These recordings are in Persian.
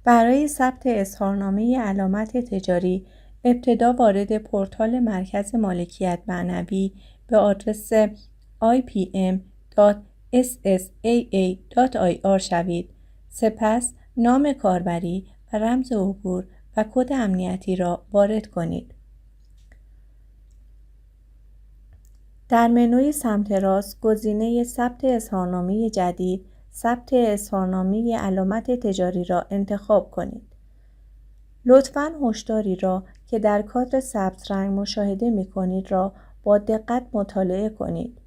برای ثبت اظهارنامه علامت تجاری، ابتدا وارد پورتال مرکز مالکیت معنوی به آدرس ipm.ssa.ir شوید. سپس نام کاربری و رمز عبور و کد امنیتی را وارد کنید. در منوی سمت راست گزینه ثبت اظهارنامه جدید، ثبت اظهارنامه علامت تجاری را انتخاب کنید. لطفاً هشداری را که در کادر سبز رنگ مشاهده می‌کنید را با دقت مطالعه کنید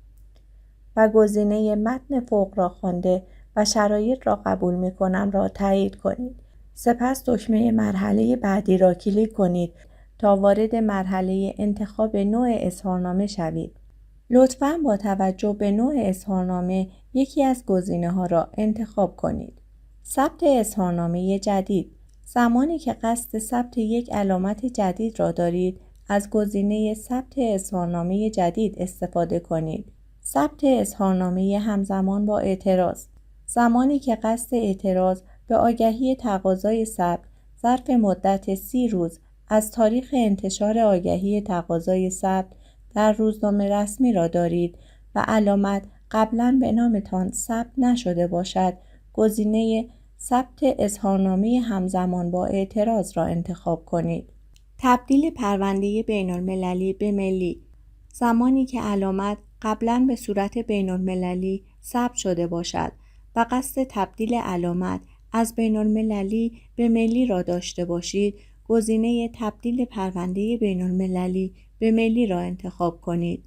و گزینه متن فوق را خوانده و شرایط را قبول می‌کنم را تایید کنید. سپس دکمه مرحله بعدی را کلیک کنید تا وارد مرحله انتخاب نوع اظهارنامه شوید. لطفاً با توجه به نوع اظهارنامه یکی از گزینه‌ها را انتخاب کنید. ثبت اظهارنامه جدید. زمانی که قصد ثبت یک علامت جدید را دارید، از گزینه ثبت اظهارنامه جدید استفاده کنید. ثبت اظهارنامه همزمان با اعتراض. زمانی که قصد اعتراض به آگهی تقاضای ثبت ظرف مدت 30 روز از تاریخ انتشار آگهی تقاضای ثبت در روزنامه رسمی را دارید و علامت قبلاً به نامتان ثبت نشده باشد، گزینه ثبت اظهارنامه همزمان با اعتراض را انتخاب کنید. تبدیل پرونده بین‌المللی به ملی. زمانی که علامت قبلاً به صورت بین‌المللی ثبت شده باشد و قصد تبدیل علامت از بین‌المللی به ملی را داشته باشید، گزینه تبدیل پرونده بین‌المللی به ملی را انتخاب کنید.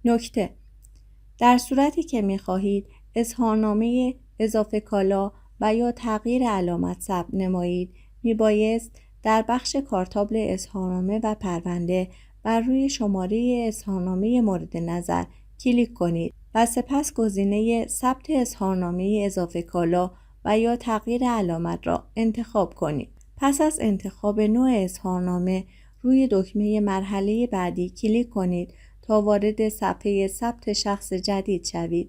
نکته: در صورتی که می‌خواهید اظهارنامه اضافه کالا و یا تغییر علامت ثبت نمایید، میبایست در بخش کارتابل اظهارنامه و پرونده بر روی شماره اظهارنامه مورد نظر کلیک کنید و سپس گزینه ثبت اظهارنامه اضافه کالا و یا تغییر علامت را انتخاب کنید. پس از انتخاب نوع اظهارنامه روی دکمه مرحله بعدی کلیک کنید تا وارد صفحه ثبت شخص جدید شوید.